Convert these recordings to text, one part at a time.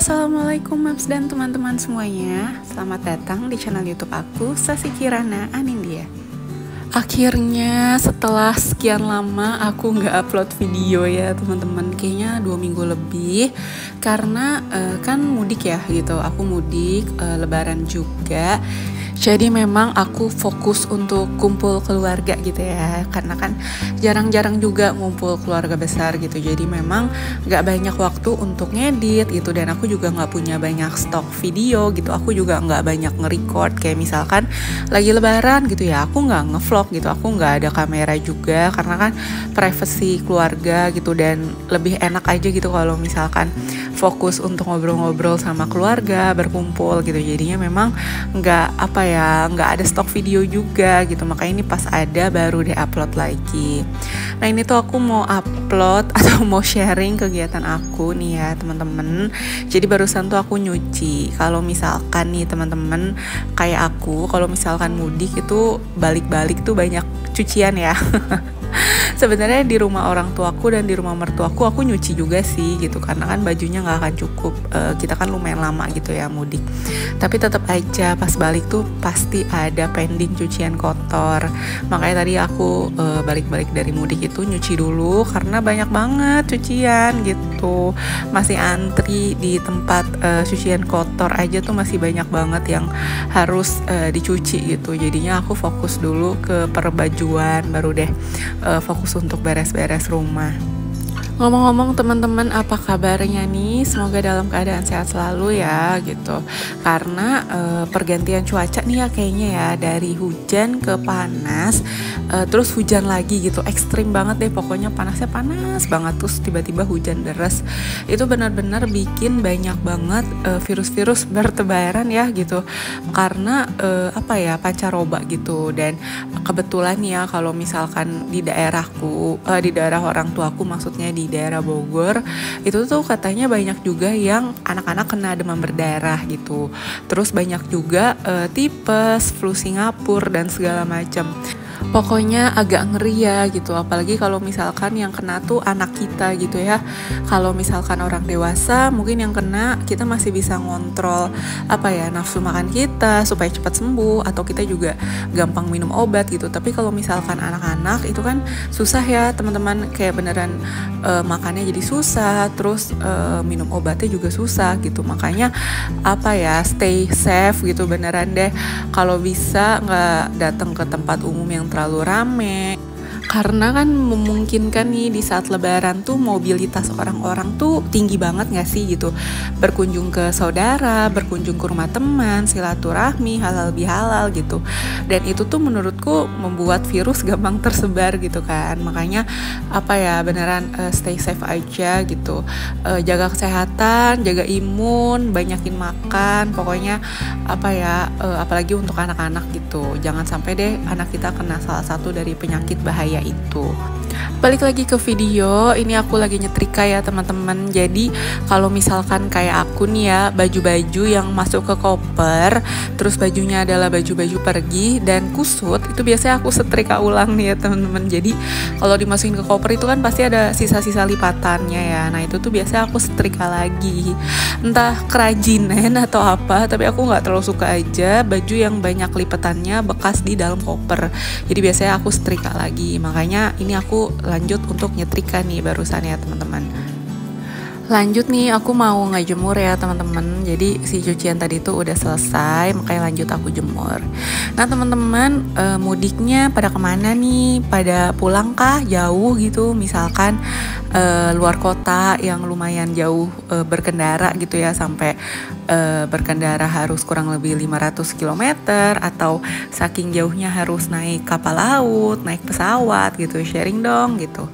Assalamualaikum Maps dan teman-teman semuanya. Selamat datang di channel YouTube aku, Sasi Kirana Anindya. Akhirnya setelah sekian lama aku nggak upload video ya teman-teman, kayaknya 2 minggu lebih. Karena kan mudik ya gitu, aku mudik, lebaran juga. Jadi memang aku fokus untuk kumpul keluarga gitu ya. Karena kan jarang-jarang juga ngumpul keluarga besar gitu. Jadi memang gak banyak waktu untuk ngedit gitu. Dan aku juga gak punya banyak stok video gitu. Aku juga gak banyak nge-record. Kayak misalkan lagi lebaran gitu ya, aku gak nge-vlog gitu. Aku gak ada kamera juga. Karena kan privacy keluarga gitu. Dan lebih enak aja gitu kalau misalkan fokus untuk ngobrol-ngobrol sama keluarga, berkumpul gitu. Jadinya memang nggak ada stok video juga gitu. Makanya ini pas ada baru deh upload lagi. Nah ini tuh aku mau upload atau mau sharing kegiatan aku nih ya teman-teman. Jadi barusan tuh aku nyuci. Kalau misalkan nih teman-teman kayak aku, kalau misalkan mudik itu balik-balik tuh banyak cucian ya. Sebenarnya di rumah orang tuaku dan di rumah mertuaku aku nyuci juga sih gitu, karena kan bajunya nggak akan cukup, kita kan lumayan lama gitu ya mudik. Tapi tetap aja pas balik tuh pasti ada pending cucian kotor. Makanya tadi aku balik-balik dari mudik itu nyuci dulu karena banyak banget cucian gitu. Masih antri di tempat cucian kotor aja tuh masih banyak banget yang harus dicuci gitu. Jadinya aku fokus dulu ke perbajuan, baru deh fokus untuk beres-beres rumah. Ngomong-ngomong teman-teman, apa kabarnya nih? Semoga dalam keadaan sehat selalu ya gitu. Karena pergantian cuaca nih ya kayaknya ya, dari hujan ke panas, terus hujan lagi gitu. Ekstrim banget deh pokoknya, panasnya panas banget, terus tiba-tiba hujan deras. Itu benar-benar bikin banyak banget virus-virus bertebaran ya gitu. Karena pancaroba gitu. Dan kebetulan ya kalau misalkan di daerahku, di daerah orang tuaku maksudnya di daerah Bogor, itu tuh katanya banyak juga yang anak-anak kena demam berdarah gitu. Terus banyak juga tipes, flu Singapura dan segala macam. Pokoknya agak ngeri ya gitu, apalagi kalau misalkan yang kena tuh anak kita gitu ya. Kalau misalkan orang dewasa mungkin yang kena, kita masih bisa ngontrol nafsu makan kita supaya cepat sembuh, atau kita juga gampang minum obat gitu. Tapi kalau misalkan anak-anak itu kan susah ya teman-teman, kayak beneran makannya jadi susah, terus minum obatnya juga susah gitu. Makanya stay safe gitu beneran deh. Kalau bisa nggak datang ke tempat umum yang terlalu rame, karena kan memungkinkan nih di saat lebaran tuh mobilitas orang-orang tuh tinggi banget gak sih gitu. Berkunjung ke saudara, berkunjung ke rumah teman, silaturahmi, halal bihalal gitu. Dan itu tuh menurutku membuat virus gampang tersebar gitu kan. Makanya beneran stay safe aja gitu. Jaga kesehatan, jaga imun, banyakin makan. Pokoknya apalagi untuk anak-anak gitu. Jangan sampai deh anak kita kena salah satu dari penyakit bahaya itu. Balik lagi ke video, ini aku lagi nyetrika ya teman-teman. Jadi kalau misalkan kayak aku nih ya, baju-baju yang masuk ke koper, terus bajunya adalah baju-baju pergi dan kusut, itu biasanya aku setrika ulang nih ya teman-teman. Jadi kalau dimasukin ke koper itu kan pasti ada sisa-sisa lipatannya ya. Nah itu tuh biasanya aku setrika lagi. Entah kerajinan atau apa, tapi aku nggak terlalu suka aja baju yang banyak lipatannya bekas di dalam koper. Jadi biasanya aku setrika lagi. Makanya ini aku lanjut untuk nyetrika nih barusan ya teman-teman. Lanjut nih, aku mau ngejemur ya teman-teman. Jadi si cucian tadi tuh udah selesai, makanya lanjut aku jemur. Nah teman-teman, mudiknya pada kemana nih? Pada pulang kah? Jauh gitu, misalkan luar kota yang lumayan jauh, berkendara gitu ya, sampai berkendara harus kurang lebih 500 km, atau saking jauhnya harus naik kapal laut, naik pesawat gitu. Sharing dong gitu.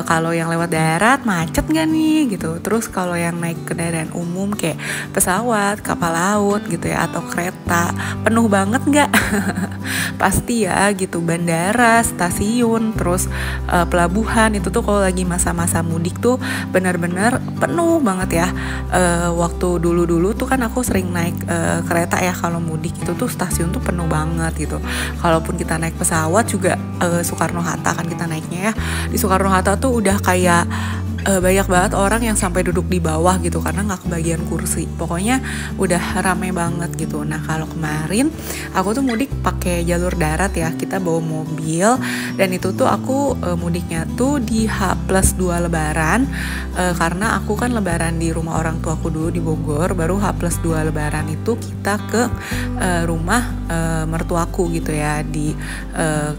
Kalau yang lewat darat macet gak nih gitu. Terus kalau yang naik kendaraan umum kayak pesawat, kapal laut gitu ya, atau kereta, penuh banget gak? Pasti ya gitu. Bandara, stasiun, terus pelabuhan itu tuh kalau lagi masa-masa mudik tuh benar-benar penuh banget ya. Waktu dulu-dulu tuh kan aku sering naik kereta ya, kalau mudik itu tuh stasiun tuh penuh banget gitu. Kalaupun kita naik pesawat juga Soekarno-Hatta kan kita naiknya ya, di Soekarno-Hatta tuh udah kayak banyak banget orang yang sampai duduk di bawah gitu karena nggak kebagian kursi. Pokoknya udah rame banget gitu. Nah kalau kemarin aku tuh mudik pakai jalur darat ya, kita bawa mobil, dan itu tuh aku mudiknya tuh di H+2 Lebaran, karena aku kan Lebaran di rumah orang tuaku dulu di Bogor, baru H+2 Lebaran itu kita ke rumah mertuaku gitu ya di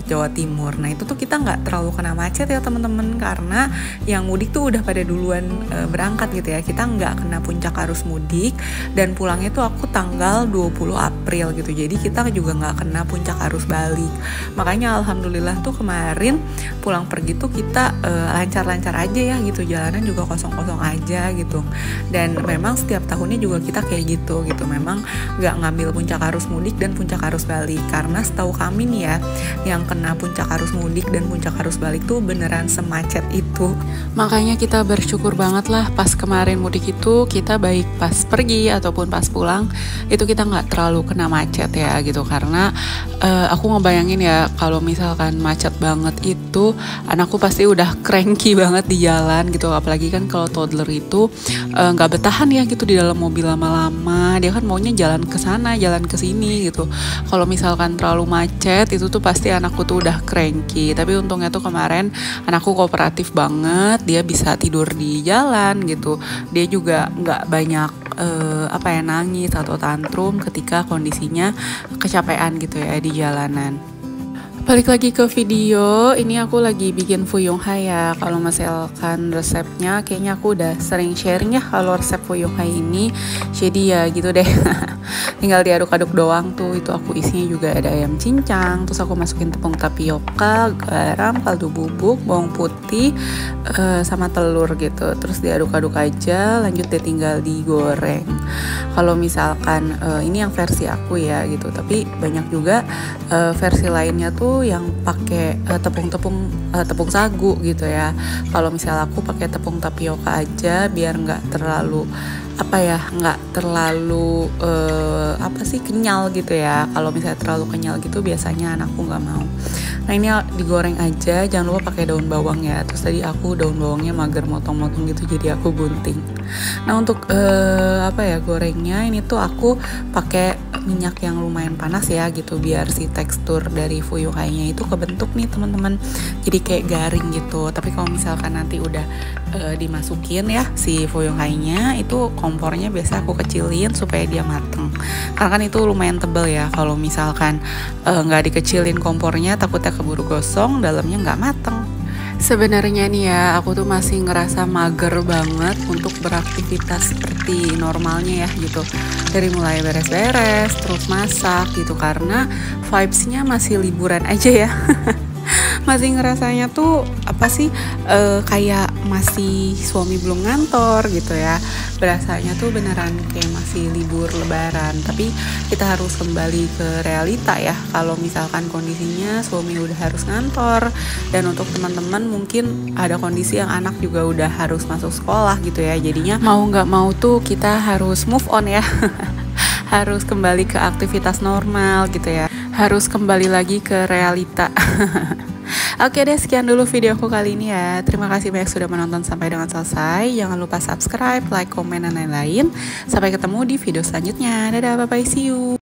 Jawa Timur. Nah itu tuh kita nggak terlalu kena macet ya teman-teman, karena yang mudik tuh udah pada duluan berangkat gitu ya. Kita nggak kena puncak arus mudik, dan pulangnya tuh aku tanggal 20 April gitu, jadi kita juga nggak kena puncak arus balik. Makanya alhamdulillah tuh kemarin pulang pergi tuh kita lancar-lancar aja ya gitu, jalanan juga kosong-kosong aja gitu. Dan memang setiap tahunnya juga kita kayak gitu, memang nggak ngambil puncak arus mudik dan puncak arus balik, karena setahu kami nih ya, yang kena puncak arus mudik dan puncak arus balik tuh beneran semacet itu. Makanya kita bersyukur banget lah pas kemarin mudik itu, kita baik pas pergi ataupun pas pulang itu kita nggak terlalu kena macet ya gitu. Karena aku ngebayangin ya kalau misalkan macet banget itu anakku pasti udah cranky banget di jalan gitu. Apalagi kan kalau toddler itu nggak bertahan ya gitu di dalam mobil lama-lama, dia kan maunya jalan ke sana jalan ke sini gitu. Kalau misalkan terlalu macet itu tuh pasti anakku tuh udah cranky. Tapi untungnya tuh kemarin anakku kooperatif banget, dia bisa tidur di jalan gitu. Dia juga nggak banyak nangis atau tantrum ketika kondisinya kecapean gitu ya di jalanan. Balik lagi ke video, ini aku lagi bikin fuyung hai ya. Kalau misalkan resepnya, kayaknya aku udah sering sharing ya kalau resep fuyung hai ini. Jadi ya gitu deh, tinggal diaduk-aduk doang tuh. Itu aku isinya juga ada ayam cincang, terus aku masukin tepung tapioka, garam, kaldu bubuk, bawang putih, sama telur gitu. Terus diaduk-aduk aja, lanjut deh tinggal digoreng. Kalau misalkan ini yang versi aku ya gitu, tapi banyak juga versi lainnya tuh yang pakai tepung sagu gitu ya. Kalau misal aku pakai tepung tapioka aja biar nggak terlalu kenyal gitu ya. Kalau misalnya terlalu kenyal gitu biasanya anakku nggak mau. Nah ini digoreng aja, jangan lupa pakai daun bawang ya. Terus tadi aku daun bawangnya mager motong-motong gitu, jadi aku gunting. Nah untuk gorengnya ini tuh aku pakai minyak yang lumayan panas ya gitu, biar si tekstur dari fuyung hai-nya itu kebentuk nih teman-teman, jadi kayak garing gitu. Tapi kalau misalkan nanti udah dimasukin ya si fuyung hai-nya, itu kompornya biasa aku kecilin supaya dia mateng, karena kan itu lumayan tebel ya. Kalau misalkan nggak dikecilin kompornya takutnya keburu gosong, dalamnya nggak mateng. Sebenarnya nih ya, aku tuh masih ngerasa mager banget untuk beraktivitas seperti normalnya ya gitu. Dari mulai beres-beres, terus masak gitu, karena vibes-nya masih liburan aja ya. Masih ngerasanya tuh kayak masih suami belum ngantor gitu ya. Berasanya tuh beneran kayak masih libur lebaran. Tapi kita harus kembali ke realita ya, kalau misalkan kondisinya suami udah harus ngantor, dan untuk teman-teman mungkin ada kondisi yang anak juga udah harus masuk sekolah gitu ya. Jadinya mau nggak mau tuh kita harus move on ya. Harus kembali ke aktivitas normal gitu ya, harus kembali lagi ke realita. Oke deh, sekian dulu video aku kali ini ya. Terima kasih banyak sudah menonton sampai dengan selesai. Jangan lupa subscribe, like, komen, dan lain-lain. Sampai ketemu di video selanjutnya. Dadah, bye-bye, see you.